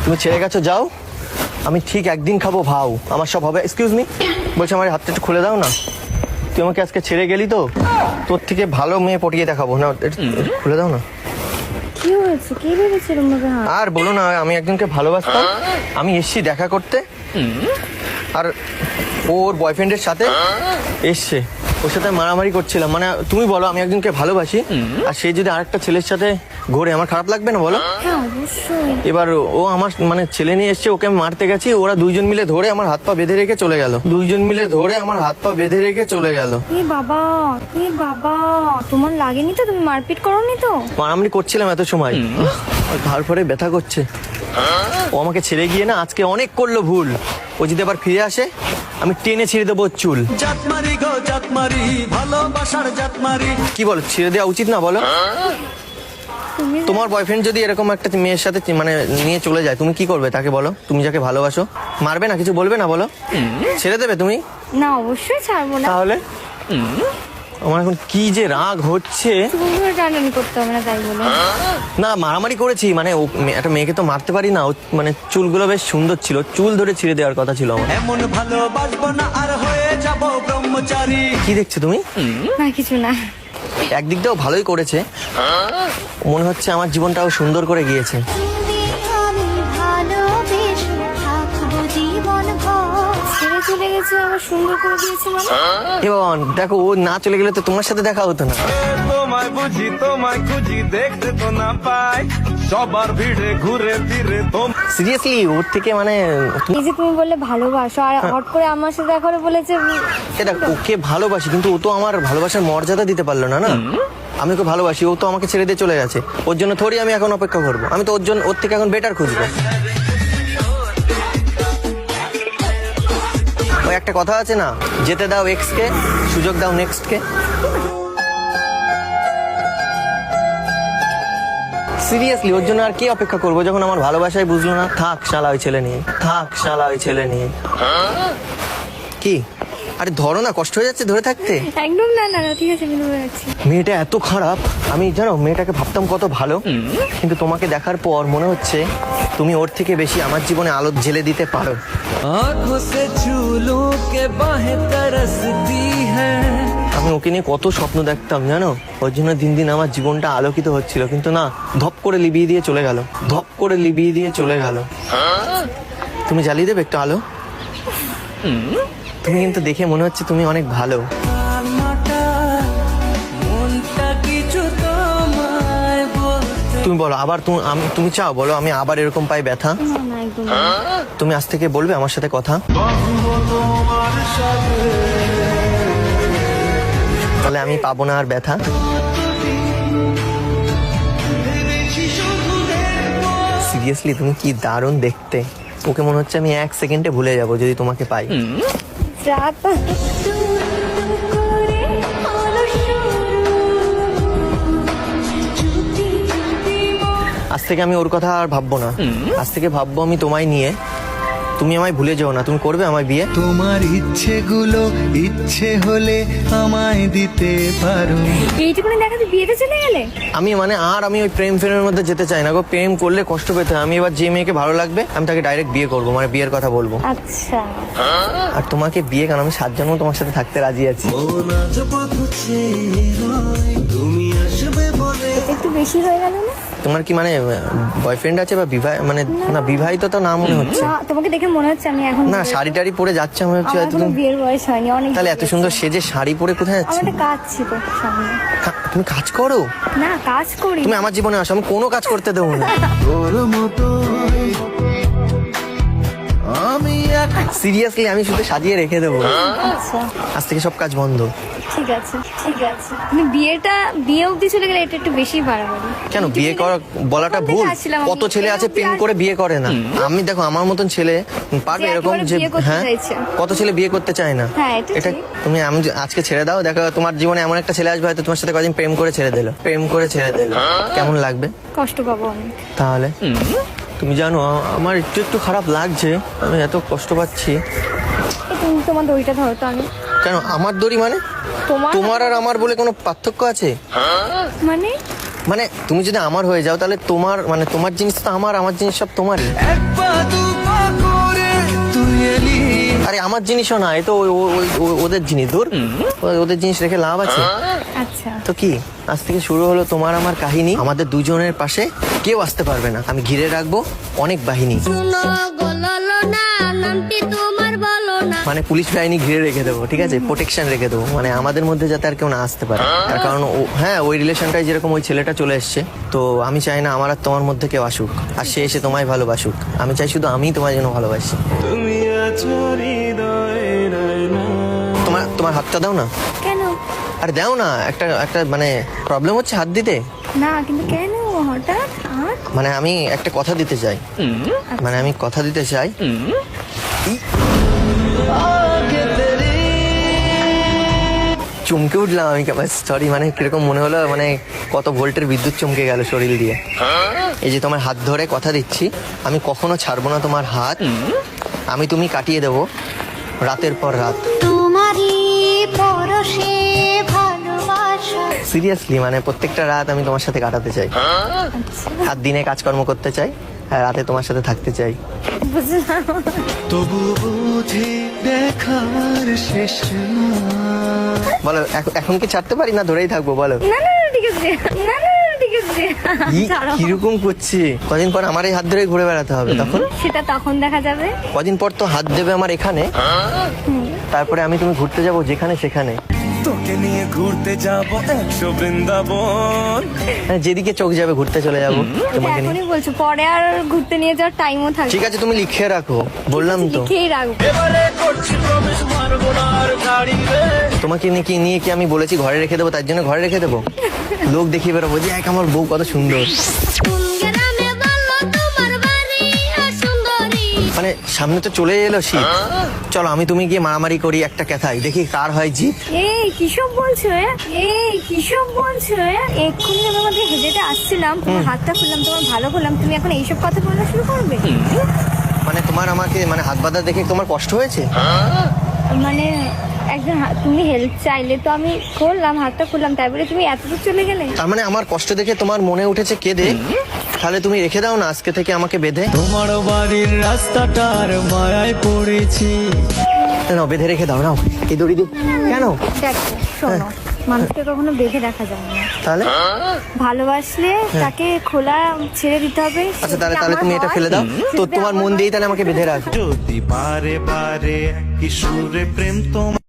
তুমি ছেড়ে গেছো, যাও। আমি ঠিক একদিন খাবো ভাও, আমার সব হবে। এক্সকিউজ মি, বলছি আমার হাতটা একটু খুলে দাও না। তুই আমাকে আজকে ছেড়ে গেলি তো, তোর থেকে ভালো মেয়ে পটিয়ে দেখাবো না, একটু খুলে দাও না। কি হয়েছে? কি ভেবেছিলাম আর বলো না, আমি একজনকে ভালোবাসতাম, আমি এসছি দেখা করতে, আর ওর বয়ফ্রেন্ডের সাথে এসছে, ওর সাথে মারামারি করছিলাম। মানে তুমি বলো, আমি একজনকে ভালোবাসি আর সে যদি আরেকটা ছেলের সাথে ঘোরে, আমার খারাপ লাগবে না বলো? হ্যাঁ অবশ্যই। এবার ও আমার মানে ছেলে নিয়ে এসছে, ওকে আমি মারতে গেছি, ওরা দুইজন মিলে ধরে আমার হাত পা বেঁধে রেখে চলে গেল, দুইজন মিলে ধরে আমার হাত পা বেঁধে রেখে চলে গেল। এ বাবা, এ বাবা, তোমার লাগেনি তো? তুমি মারপিট করোনি তো? মারামারি করছিলাম এত সময়, তারপরে ব্যথা করছে। ও আমাকে ছেড়ে গিয়ে না আজকে অনেক করলো ভুল। ও যদি আবার ফিরে আসে, আমি টেনে ছেড়ে দেবো ওর চুল। জাতমারি গো জাতমারি, ভালোবাসার জাতমারি। কি বলো, ছেড়ে দেওয়া উচিত না বলো? তুমি তোমার বয়ফ্রেন্ড যদি এরকম একটা মেয়ের সাথে মানে নিয়ে চলে যায়, তুমি কি করবে তাকে বলো? তুমি যাকে ভালোবাসো, মারবে না, কিছু বলবে না বলো? ছেড়ে দেবে তুমি? না, অবশ্যই ছাড়বো না। তাহলে আমার এখন কি যে রাগ হচ্ছে। তুমি টানাটানি করতে হবে না তাই বলে। না, মারামারি করেছি, মানে ও একটা মেয়েকে তো মারতে পারি না। ও মানে চুলগুলো বেশ সুন্দর ছিল, চুল ধরে ছিঁড়ে দেওয়ার কথা ছিল আমার। এমন ভালোবাসবো না আর হয়ে যাব ব্রহ্মচারী। কি দেখছো তুমি? না কিছু না। একদিক দিয়েও ভালোই করেছে, মনে হচ্ছে আমার জীবনটাও সুন্দর করে গিয়েছে। ছেড়ে চলে গেছে, আবার সুন্দর করে দিয়েছে মানে? এ বাবা, দেখো ও না চলে গেলে তো তোমার সাথে দেখা হতো না। তোমায় বুঝি তোমায় খুঁজি, দেখতে তো না পাই সবার ভিড়ে ঘুরে ফিরে। সিরিয়াসলি ওর থেকে মানে এই যে তুমি বললে ভালোবাসো, আর হট করে আমার সাথে দেখা করে বলেছে এটা ওকে ভালোবাসি, কিন্তু ও তো আমার ভালোবাসার মর্যাদা দিতে পারলো না। না, আমি ওকে ভালোবাসি, ও তো আমাকে ছেড়ে দিয়ে চলে গেছে। ওর জন্য থোড়ি আমি এখন অপেক্ষা করবো, আমি তো ওর থেকে এখন বেটার খুঁজবো। ওই একটা কথা আছে না, যেতে দাও এক্স কে, সুযোগ দাও নেক্সট কে। সিরিয়াসলি ওর জন্য আর কি অপেক্ষা করবো, যখন আমার ভালোবাসায় বুঝলো না। থাক শালা ওই ছেলে নিয়ে, থাক শালা ওই ছেলে নিয়ে। কি আরে ধরো না, কষ্ট হয়ে যাচ্ছে ধরে থাকতে। একদম না না না, ঠিক আছে আমি ধরে রাখছি। মেয়েটা এত খারাপ, আমি জানো মেয়েটাকে ভাবতাম কত ভালো, কিন্তু তোমাকে দেখার পর মনে হচ্ছে তুমি ওর থেকে বেশি আমার জীবনে আলো জ্বেলে দিতে পারো। आँखों से छू लूं के बाहें तरसती है। আমি ওকে নিয়ে কত স্বপ্ন দেখতাম জানো, ওর জন্য দিন দিন আমার জীবনটা আলোকিত হচ্ছিল, কিন্তু না, ধপ করে লিবিয়ে দিয়ে চলে গেল, ধপ করে লিবিয়ে দিয়ে চলে গেল। তুমি জ্বালিয়ে দেবে একটু আলো? তুমি কিন্তু দেখে মনে হচ্ছে তুমি অনেক ভালো। তুমি বলো আবার, তুমি চাও বলো আমি আবার এরকম পাই ব্যথা? না না একদম না। তুমি আজ থেকে বলবে আমার সাথে কথা? তাহলে আমি পাবো না আর ব্যথা। সিরিয়াসলি তুমি কি দারুণ দেখতে, ওকে মনে হচ্ছে আমি 1 সেকেন্ডে ভুলে যাব যদি তোমাকে পাই। রাত আজ থেকে আমি ওর কথা আর ভাববো না, আজ থেকে ভাববো আমি তোমায় নিয়ে। তুমি আমায় ভুলে যাও না, তুমি করবে আমায় বিয়ে? তোমার ইচ্ছেগুলো ইচ্ছে হলে আমায় দিতে পারো। এইটুকুনি দেখাতে বিয়েতে চলে গেলে? আমি মানে আর আমি ওই প্রেম ফেমের মধ্যে যেতে চাই না গো, প্রেম করলে কষ্ট পেতে হয়। আমি এবার যে মেয়েকে ভালো লাগবে আমি তাকে ডাইরেক্ট বিয়ে করবো, মানে বিয়ের কথা বলবো। আচ্ছা আর তোমাকে বিয়ে, কারণ আমি 7 জন্ম তোমার সাথে থাকতে রাজি আছি। এটা একটু বেশি হয়ে গেল না? তোমার কি মানে বয়ফ্রেন্ড আছে বা মানে না, বিবাহিত তো না মনে হচ্ছে। না, তোমাকে দেখে মনে হচ্ছে আমি এখন না, শাড়ি টাড়ি পরে যাচ্ছে মনে হচ্ছে আমার হয়তো কোনো তুমি। বিয়ের বয়স হয়নি অনেক। তাহলে এত সুন্দর সেজে শাড়ি পরে কোথায় আমার যাচ্ছে? একটা কাজ ছিল সামনে। তুমি কাজ করো? না কাজ করি। তুমি আমার জীবনে আসো, আমি কোনো কাজ করতে দেবো না। তোর মতো আমি সিরিয়াসলি আমি শুধু সাজিয়ে রেখে দেবো, আচ্ছা আজ থেকে সব কাজ বন্ধ। ঠিক আছে ঠিক আছে। তুমি বিয়ে অবধি চলে গেলে এটা একটু বেশি বাড়াবাড়ি। কেন বিয়ে করা বলাটা ভুল? কত ছেলে আছে প্রেম করে বিয়ে করে না। আমি দেখো আমার মতন ছেলে পারবে যে এরকম একেবারে যে, বিয়ে করতে হ্যাঁ চাইছে। কত ছেলে বিয়ে করতে চায় না। হ্যাঁ, এটা এটা ঠিক। তুমি আমি আজকে ছেড়ে দাও, দেখো তোমার জীবনে এমন একটা ছেলে আসবে হয়তো তোমার সাথে কদিন প্রেম করে ছেড়ে দিলো, প্রেম করে ছেড়ে দিলো, কেমন লাগবে? কষ্ট পাবো আমি। তাহলে তুমি জানো আমার একটু একটু খারাপ লাগছে, আমি এত কষ্ট পাচ্ছি। তুমি তোমার দড়িটা ধরো তো আমি। কেন আমার দড়ি মানে? তোমার তোমার আর আমার বলে কোনো পার্থক্য আছে? মানে মানে তুমি যদি আমার হয়ে যাও তাহলে তোমার মানে তোমার জিনিস তো আমার, আমার জিনিস সব তোমারই। এক পা দু পা করে তুই এলি, আরে আমার জিনিসও না, এ তো ওদের জিনিস। দূর, ওদের জিনিস রেখে লাভ আছে? আচ্ছা তো কি, আজ থেকে শুরু হলো তোমার আমার কাহিনী। আমাদের দুজনের পাশে কেউ আসতে পারবে না, আমি ঘিরে রাখবো অনেক বাহিনী। শুনো বললো না নামটি তোমার বলো না। মানে পুলিশ বাহিনী ঘিরে রেখে দেবো, ঠিক আছে, প্রোটেকশন রেখে দেবো, মানে আমাদের মধ্যে যাতে আর কেউ না আসতে পারে। তার কারণ হ্যাঁ, ওই রিলেশনটাই যেরকম ওই ছেলেটা চলে এসছে, তো আমি চাই না আমার আর তোমার মধ্যে কেউ আসুক, আর সে এসে তোমায় ভালোবাসুক। আমি চাই শুধু আমি তোমার জন্য ভালোবাসি। তুমি আছো হৃদয়ের আয়না। তোমার হাতটা দাও না। কেন? আরে দাও না, একটা একটা মানে প্রবলেম হচ্ছে হাত দিতে। না কিন্তু কেন হঠাৎ? আর মানে আমি একটা কথা দিতে চাই, মানে আমি কথা দিতে চাই। চমকে উঠলাম আমি, সরি, মানে কিরকম মনে হলো, মানে কত ভোল্টের বিদ্যুৎ চমকে গেল শরীর দিয়ে। এই যে তোমার হাত ধরে কথা দিচ্ছি, আমি কখনো ছাড়বো না তোমার হাত। আমি তুমি কাটিয়ে দেবো রাতের পর রাত। তোমারই পরশে ভালোবাসা। সিরিয়াসলি, মানে প্রত্যেকটা রাত আমি তোমার সাথে কাটাতে চাই। আর দিনে কাজকর্ম করতে চাই, আর রাতে তোমার সাথে থাকতে চাই। বুঝলাম। তবু বুঝি দেখার শেষ না। বলো এখন কি ছাড়তে পারি না ধরেই থাকবো? বলো। না না না, ঠিক আছে, না না না, ঠিক আছে, ছাড়ো। কিরকম করছি? কদিন পর আমার এই হাত ধরে ঘুরে বেড়াতে হবে, তখন সেটা তখন দেখা যাবে। কদিন পর তো হাত দেবে আমার এখানে, তারপরে আমি তুমি ঘুরতে যাবো যেখানে সেখানে। তোকে নিয়ে ঘুরতে যাবো 100 বৃন্দাবন। মানে যেদিকে চোখ যাবে ঘুরতে চলে যাবো এটা তোমাকে নিয়ে। এখনই বলছো, পরে আর ঘুরতে নিয়ে যাওয়ার টাইমও থাকবে। ঠিক আছে, তুমি লিখে রাখো, বললাম তো। লিখেই রাখবো। এবারে করছি প্রবেশ মারগোনার গাড়ি রে। তোমাকে নিয়ে কি আমি বলেছি ঘরে রেখে দেবো? তার জন্য ঘরে রেখে দেবো? লোক দেখিয়ে বেরোবো যে এক আমার বউ কত সুন্দর। কোন গ্রামে বললো তোমার বাড়ি সুন্দরী। মানে সামনে তো চলে এলো শীত, চলো আমি তুমি গিয়ে মারামারি করি একটা কথাই, দেখি কার হয় জিত। এই কিসব বলছো? এই কিসব বলছো? এক্ষুনি আমি আমাদের হেঁটে আসছিলাম, তোমার হাতটা খুললাম, তোমার ভালো করলাম, তুমি এখন এইসব কথা বলা শুরু করবে? মানে তোমার আমাকে মানে হাত বাঁধা দেখে তোমার কষ্ট হয়েছে? মানে একজন তুমি হেল্প চাইলে তো আমি করলাম, হাতটা খুললাম, তাই বলে তুমি এতদূর চলে গেলে? তার মানে আমার কষ্ট দেখে তোমার মনে উঠেছে কেঁদে? তাহলে তুমি রেখে দাও না আজকে থেকে আমাকে বেঁধে। তোমার বাড়ির রাস্তাটার মায়ায় পড়েছি। নাও বেঁধে রেখে দাও, নাও এই দড়ি দিয়ে। কেন? দেখো শোনো, মানুষকে কখনো বেঁধে রাখা যায় না। তাহলে ভালোবাসলে তাকে খোলা ছেড়ে দিতে হবে। আচ্ছা, তাহলে যদি তাহলে আমার তুমি এটা হয়, ফেলে দাও তো, যদি তোমার আমার মন দিয়েই তাহলে আমাকে বেঁধে রাখো। যদি বারে বারে কিশোরে প্রেম তোমার